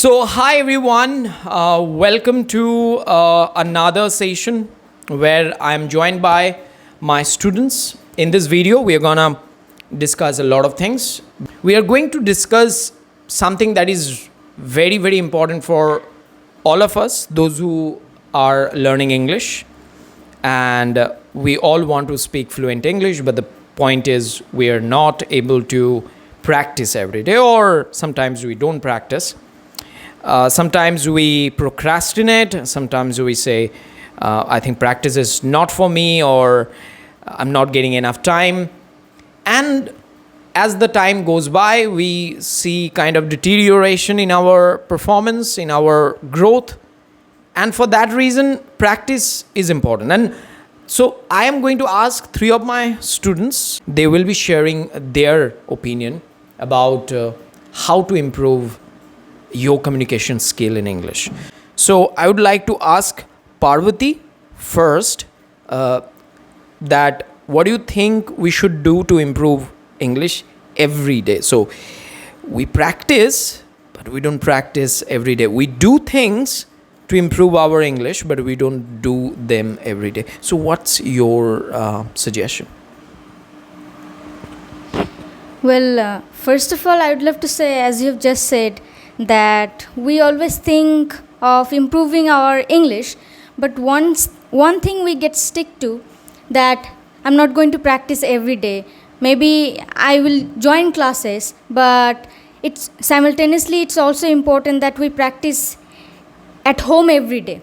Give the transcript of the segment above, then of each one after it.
So, hi everyone, welcome to another session where I'm joined by my students. In this video, we are gonna discuss a lot of things. We are going to discuss something that is very, very important for all of us, those who are learning English. And we all want to speak fluent English, but the point is we are not able to practice every day, or sometimes we don't practice. Sometimes we procrastinate. Sometimes we say, I think practice is not for me, or I'm not getting enough time. And as the time goes by, we see kind of deterioration in our performance, in our growth. And for that reason, practice is important. And so I am going to ask three of my students. They will be sharing their opinion about how to improve your communication skill in English. So I would like to ask Parvati first that what do you think we should do to improve English every day? So we practice, but we don't practice every day. We do things to improve our English, but we don't do them every day. So what's your suggestion? Well, first of all, I would love to say, as you've just said, that we always think of improving our English, but one thing we get stick to, that I'm not going to practice every day. Maybe I will join classes, but it's also important that we practice at home every day.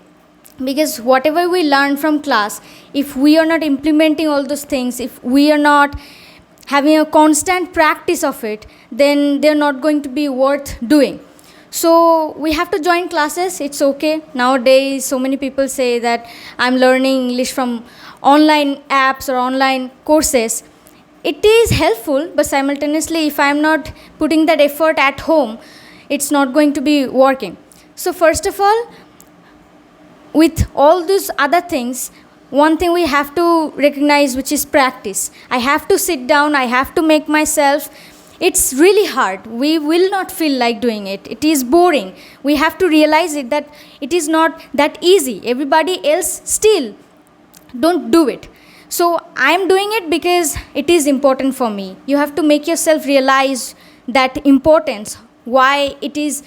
Because whatever we learn from class, if we are not implementing all those things, if we are not having a constant practice of it, then they're not going to be worth doing. So we have to join classes. It's okay. Nowadays, so many people say that I'm learning English from online apps or online courses. It is helpful, but simultaneously, if I'm not putting that effort at home, it's not going to be working. So first of all, with all these other things, one thing we have to recognize, which is practice. I have to sit down, I have to make myself. It's really hard. We will not feel like doing it. It is boring. We have to realize it that it is not that easy. Everybody else still don't do it. So I'm doing it because it is important for me. You have to make yourself realize that importance, why it is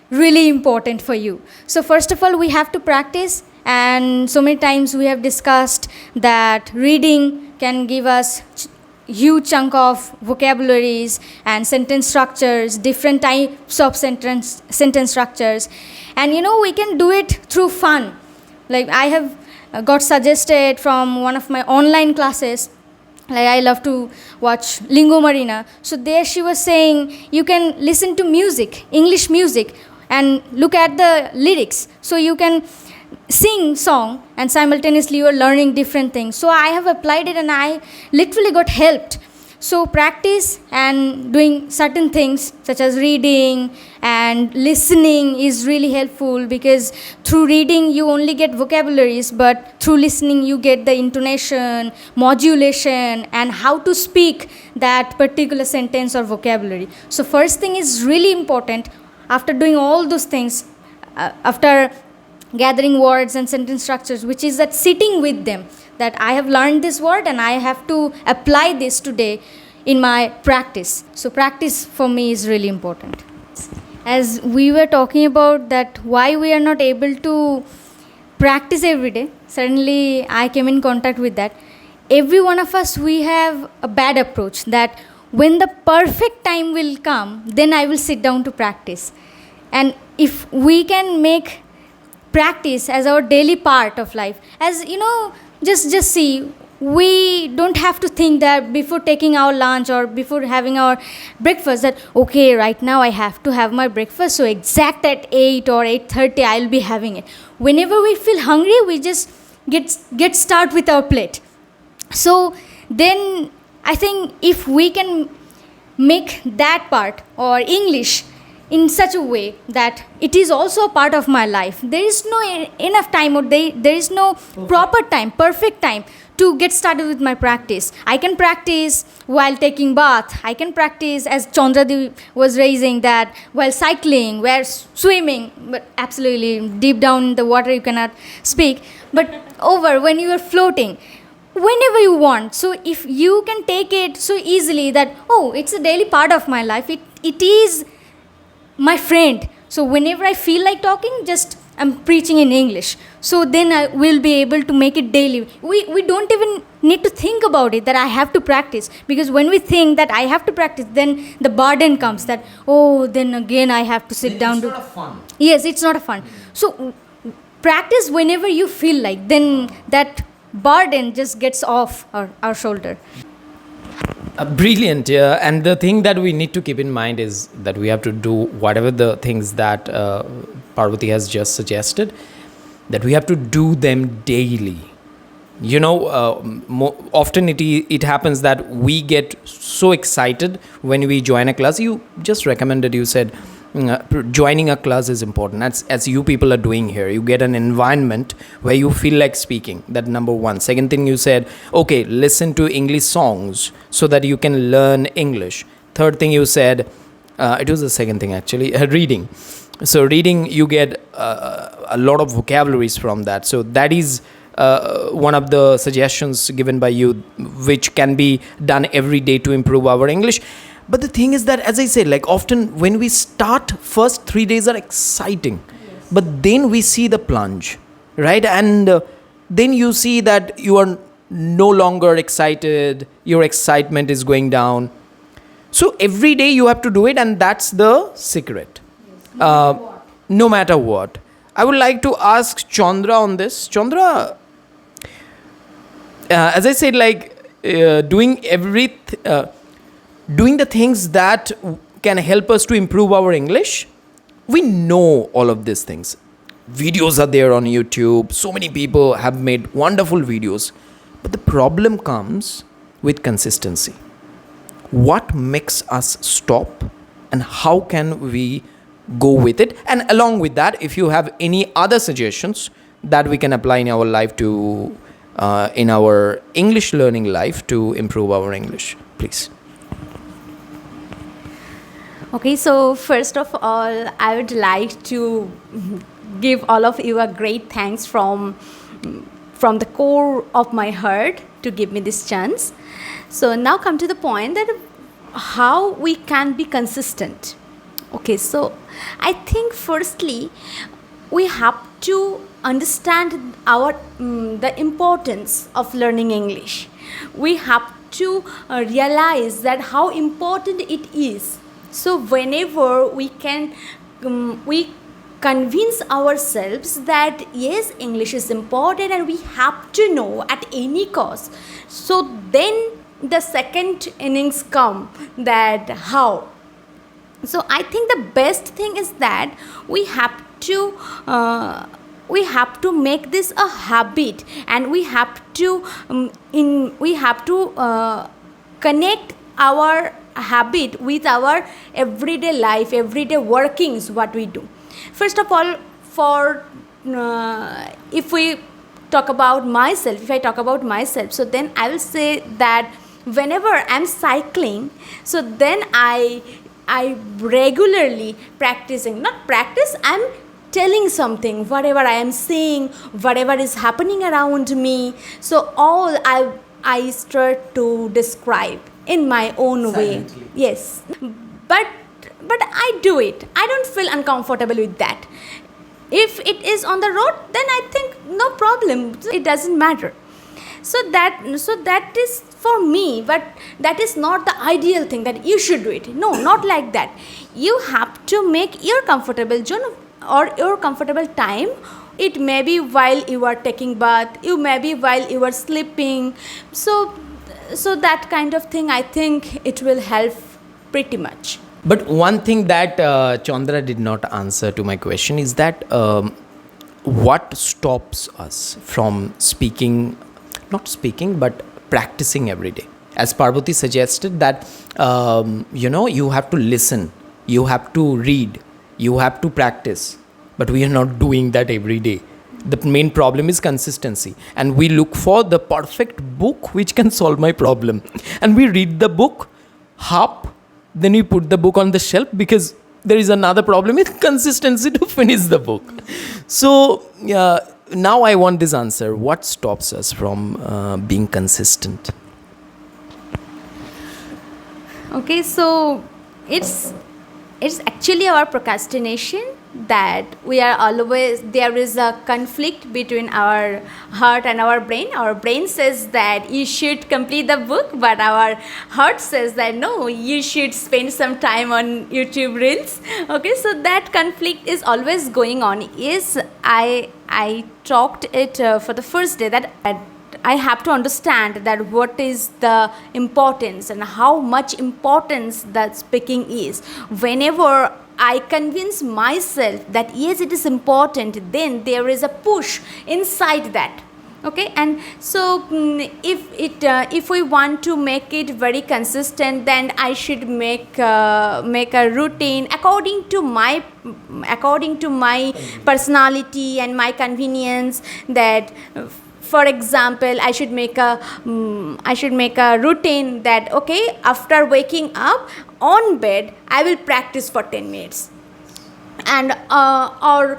really important for you. So first of all, we have to practice. And so many times we have discussed that reading can give us huge chunk of vocabularies and sentence structures, different types of sentence structures. And we can do it through fun. Like I have got suggested from one of my online classes. Like I love to watch Lingo Marina. So there she was saying you can listen to music, English music, and look at the lyrics. So you can sing song and simultaneously you are learning different things. So I have applied it and I literally got helped. So practice and doing certain things such as reading and listening is really helpful, because through reading you only get vocabularies, but through listening you get the intonation, modulation, and how to speak that particular sentence or vocabulary. So first thing is really important. After doing all those things, after gathering words and sentence structures, which is that sitting with them, that I have learned this word and I have to apply this today in my practice. So practice for me is really important. As we were talking about that why we are not able to practice every day, suddenly I came in contact with that. Every one of us, we have a bad approach that when the perfect time will come, then I will sit down to practice. And if we can make practice as our daily part of life, as just see, we don't have to think that before taking our lunch or before having our breakfast that okay, right now I have to have my breakfast, so exact at 8 or 8:30 I'll be having it. Whenever we feel hungry, we just get start with our plate. So then I think if we can make that part or English in such a way that it is also a part of my life. There is no enough time, or there is no proper time, perfect time to get started with my practice. I can practice while taking bath. I can practice, as Chandradi was raising, that while cycling, while swimming, but absolutely deep down in the water you cannot speak. But over when you are floating, whenever you want. So if you can take it so easily that, oh, it's a daily part of my life. It is my friend. So whenever I feel like talking, just I'm preaching in English. So then I will be able to make it daily. We don't even need to think about it that I have to practice. Because when we think that I have to practice, then the burden comes that, oh, then again I have to sit down. It's not a fun. Yes, it's not a fun. So practice whenever you feel like. Then that burden just gets off our shoulder. Brilliant. And the thing that we need to keep in mind is that we have to do whatever the things that Parvati has just suggested, that we have to do them daily. You know, often it happens that we get so excited when we join a class. You just recommended, you said, joining a class is important. As you people are doing here, you get an environment where you feel like speaking. That number one. Second thing you said, okay, listen to English songs so that you can learn English. Third thing you said, it was the second thing actually, reading. So reading, you get a lot of vocabularies from that. So that is one of the suggestions given by you, which can be done every day to improve our English. But the thing is that, as I said, like often when we start, first 3 days are exciting. Yes. But then we see the plunge, right? And then you see that you are no longer excited. Your excitement is going down. So every day you have to do it, and that's the secret. Yes. No matter what. I would like to ask Chandra on this. Chandra, as I said, like doing the things that can help us to improve our English. We know all of these things. Videos are there on YouTube. So many people have made wonderful videos. But the problem comes with consistency. What makes us stop, and how can we go with it? And along with that, if you have any other suggestions that we can apply in our life to, in our English learning life to improve our English, please. Okay, so first of all, I would like to give all of you a great thanks from the core of my heart to give me this chance. So now come to the point that how we can be consistent. Okay, so I think firstly, we have to understand the importance of learning English. We have to realize that how important it is. So whenever we can, we convince ourselves that yes, English is important and we have to know at any cost. So then the second innings come, that how. So I think the best thing is that we have to make this a habit, and we have to connect our habit with our everyday life, everyday workings, what we do. First of all, if I talk about myself, so then I will say that whenever I'm cycling, so then I regularly I'm telling something, whatever I am seeing, whatever is happening around me, so all I start to describe in my own way. Yes, but I do it. I don't feel uncomfortable with that. If it is on the road, then I think no problem, it doesn't matter. So that is for me, but that is not the ideal thing that you should do it. No, not like that. You have to make your comfortable zone or your comfortable time. It may be while you are taking bath, you may be while you are sleeping. So that kind of thing, I think it will help pretty much. But one thing that Chandra did not answer to my question is that what stops us from but practicing every day? As Parvati suggested that, you have to listen, you have to read, you have to practice, but we are not doing that every day. The main problem is consistency, and we look for the perfect book which can solve my problem, and we read the book half, then we put the book on the shelf because there is another problem with consistency to finish the book. So now I want this answer. What stops us from being consistent? Okay, so it's actually our procrastination, that we are always, there is a conflict between our heart and our brain. Our brain says that you should complete the book, but our heart says that no, you should spend some time on YouTube reels. Okay, so that conflict is always going on. Yes, I talked it for the first day, that I have to understand that what is the importance and how much importance that speaking is. Whenever I convince myself that yes, it is important, then there is a push inside that. Okay, and so if we want to make it very consistent, then I should make a routine according to my personality and my convenience. That for example, I should make a routine that okay, after waking up on bed, I will practice for 10 minutes, and or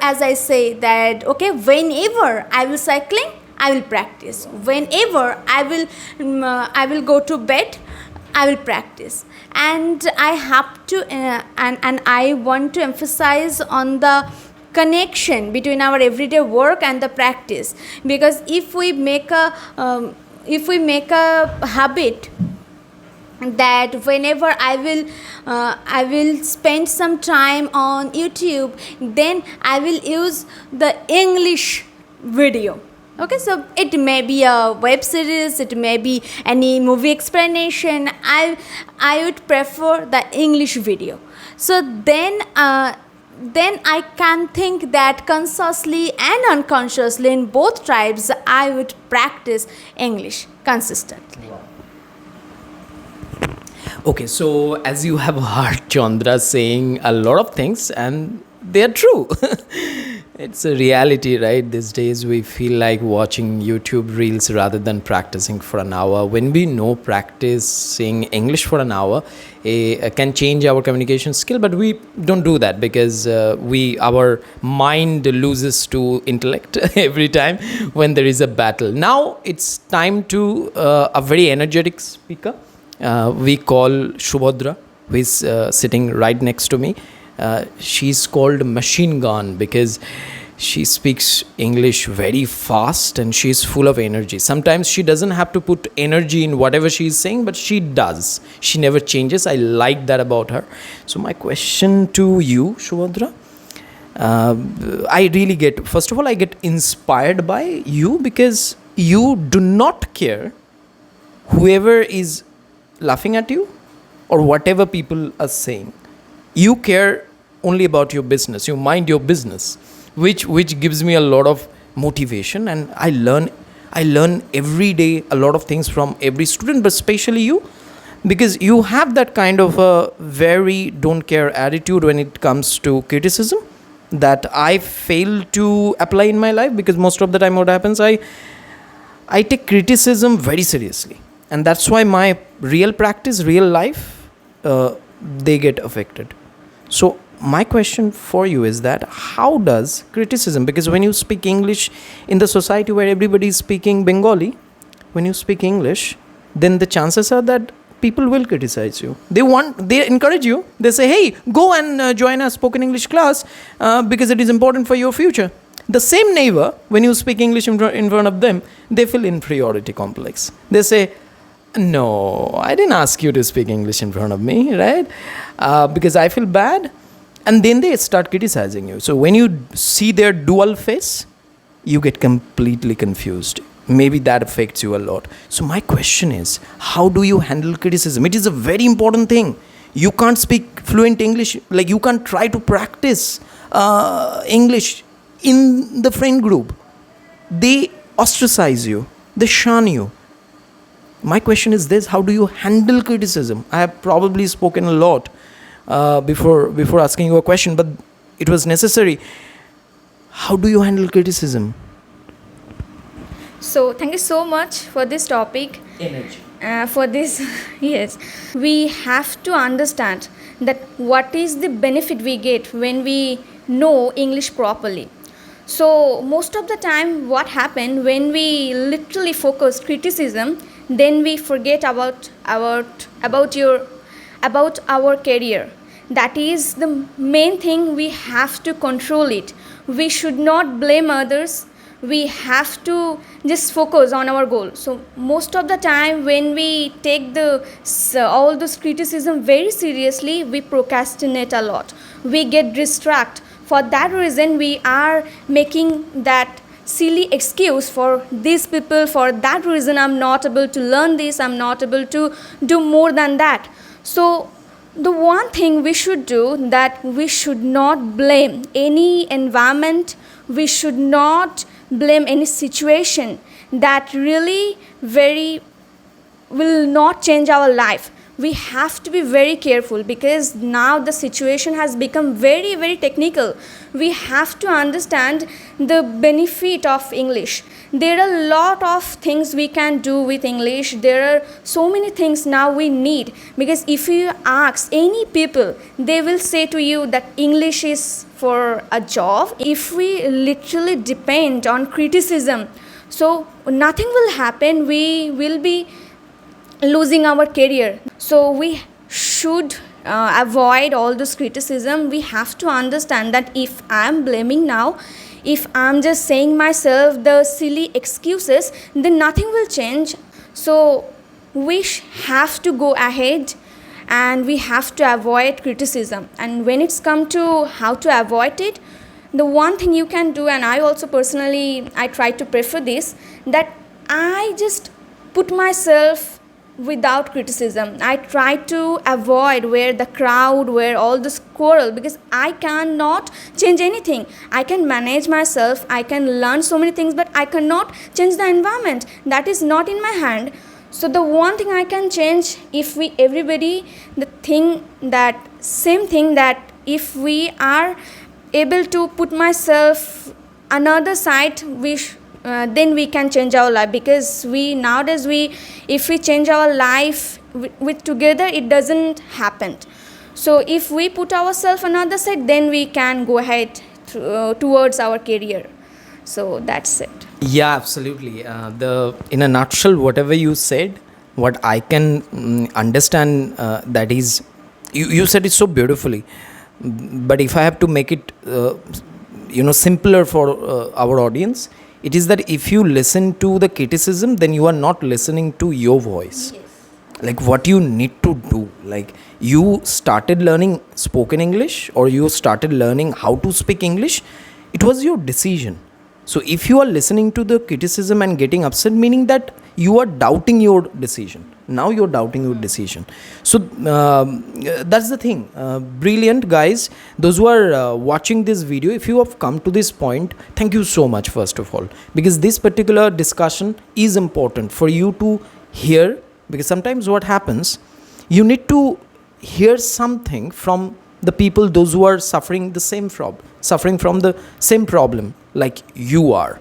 as I say that okay, whenever I will cycling, I will practice. Whenever I will go to bed, I will practice. And I have to and I want to emphasize on the connection between our everyday work and the practice, because if we make a habit that whenever I will spend some time on YouTube, then I will use the English video. Okay, so it may be a web series, it may be any movie explanation. I would prefer the English video. So then I can think that consciously and unconsciously in both tribes I would practice English consistently. Okay, so as you have heard Chandra saying a lot of things, and they are true. It's a reality, right? These days we feel like watching YouTube reels rather than practicing for an hour. When we know practicing English for an hour can change our communication skill, but we don't do that because our mind loses to intellect every time when there is a battle. Now it's time to a very energetic speaker. We call Shubhodra, who is sitting right next to me. She's called Machine Gun because she speaks English very fast and she's full of energy. Sometimes she doesn't have to put energy in whatever she's saying, but she does. She never changes. I like that about her. So my question to you, Shubhodra, I really get, first of all, I get inspired by you because you do not care whoever is laughing at you or whatever people are saying. You care only about your business. You mind your business, which gives me a lot of motivation, and I learn every day a lot of things from every student, but especially you, because you have that kind of a very don't care attitude when it comes to criticism that I fail to apply in my life, because most of the time what happens, I take criticism very seriously, and that's why my real practice, real life, they get affected. So my question for you is that how does criticism, because when you speak English in the society where everybody is speaking Bengali, when you speak English, then the chances are that people will criticize you. They encourage you. They say, hey, go and join a spoken English class because it is important for your future. The same neighbor, when you speak English in front of them, they feel inferiority complex. They say, no, I didn't ask you to speak English in front of me, right? Because I feel bad. And then they start criticizing you. So when you see their dual face, you get completely confused. Maybe that affects you a lot. So my question is, how do you handle criticism? It is a very important thing. You can't speak fluent English, like you can't try to practice English in the friend group. They ostracize you. They shun you. My question is this: how do you handle criticism? I have probably spoken a lot before asking you a question, but it was necessary. how do you handle criticism? So thank you so much for this topic. Energy. For this, yes, we have to understand that what is the benefit we get when we know English properly. So most of the time, what happened when we literally focus criticism, then we forget about our career. That is the main thing. We have to control it. We should not blame others. We have to just focus on our goal. So most of the time when we take all this criticism very seriously, we procrastinate a lot, we get distracted. For that reason, we are making that silly excuse for these people. For that reason, I'm not able to learn this, I'm not able to do more than that. So the one thing we should do, that we should not blame any environment, we should not blame any situation that really will not change our life. We have to be very careful because now the situation has become very, very technical. We have to understand the benefit of English. There are a lot of things we can do with English. There are so many things now we need, because if you ask any people, they will say to you that English is for a job. If we literally depend on criticism, so nothing will happen. We will be losing our career. So we should avoid all this criticism. We have to understand that if I am blaming now, if I'm just saying myself the silly excuses, then nothing will change. So we have to go ahead and we have to avoid criticism. And when it's come to how to avoid it, the one thing you can do, and I also personally, I try to prefer this, that I just put myself without criticism. I try to avoid where the crowd, where all this quarrel, because I cannot change anything. I can manage myself, I can learn so many things, but I cannot change the environment. That is not in my hand. So the one thing I can change, if we everybody, the thing that same thing, that if we are able to put myself another side, then we can change our life. Because nowadays if we change our life with together, it doesn't happen. So if we put ourselves another side, then we can go ahead towards our career. So that's it. Yeah, absolutely. In a nutshell, whatever you said, what I can understand, that is, you said it so beautifully. But if I have to make it, simpler for our audience, it is that if you listen to the criticism, then you are not listening to your voice. Yes. Like what you need to do. Like you started learning spoken English, or you started learning how to speak English, it was your decision. So if you are listening to the criticism and getting upset, meaning that you are doubting your decision. Now you're doubting your decision. So that's the thing. Brilliant, guys. Those who are watching this video, if you have come to this point, thank you so much, first of all, because this particular discussion is important for you to hear. Because sometimes what happens, you need to hear something from the people, those who are suffering from the same problem like you are.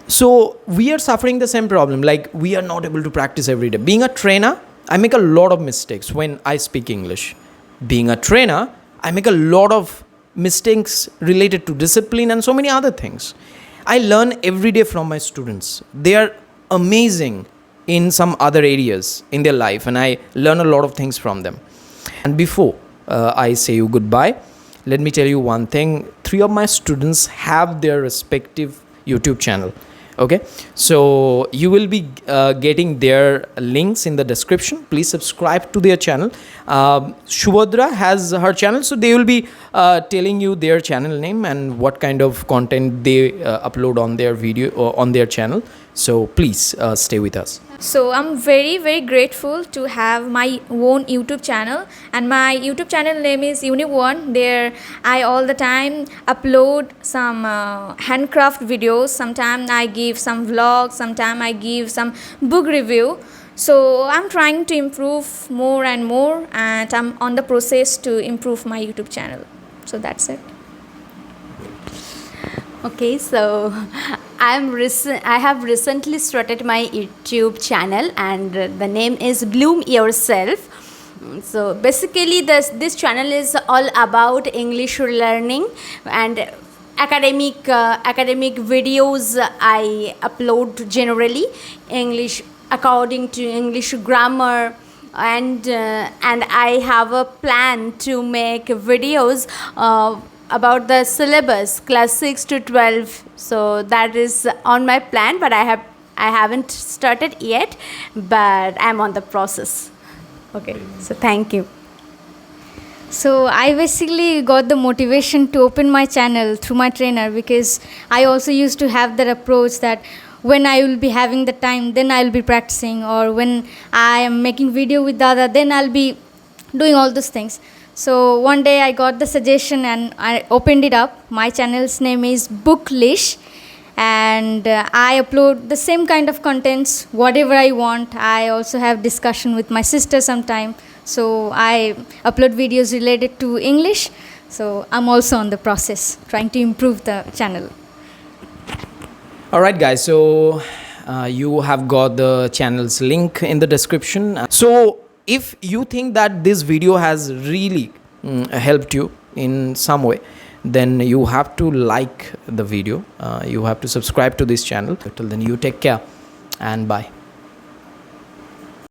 So we are suffering the same problem, like we are not able to practice every day. Being a trainer, I make a lot of mistakes when I speak English. Being a trainer, I make a lot of mistakes related to discipline and so many other things. I learn every day from my students. They are amazing in some other areas in their life, and I learn a lot of things from them. And before I say you goodbye, let me tell you one thing. 3 of my students have their respective YouTube channel. Okay, so you will be getting their links in the description. Please subscribe to their channel. Shubhadra has her channel, so they will be telling you their channel name and what kind of content they upload on their video or on their channel. So please stay with us. So I'm very, very grateful to have my own YouTube channel, and my YouTube channel name is Uni1. There I all the time upload some handcraft videos. Sometimes I give some vlogs, sometimes I give some book review. So I'm trying to improve more and more, and I'm on the process to improve my YouTube channel. So that's it. Okay, so I have recently started my YouTube channel, and the name is Bloom Yourself. So basically, this channel is all about English learning and academic videos. I upload generally English according to English grammar, and I have a plan to make videos about the syllabus class 6 to 12. So that is on my plan, but I haven't started yet, but I'm on the process. Okay, so thank you. So I basically got the motivation to open my channel through my trainer, because I also used to have that approach that when I will be having the time, then I'll be practicing, or when I am making video with Dada, then I'll be doing all those things. So one day I got the suggestion and I opened it up. My channel's name is Booklish, and I upload the same kind of contents, whatever I want. I also have discussion with my sister sometime. So I upload videos related to English. So I'm also on the process trying to improve the channel. All right, guys. So you have got the channel's link in the description. So if you think that this video has really helped you in some way, then you have to like the video. You have to subscribe to this channel. Till then, you take care and bye.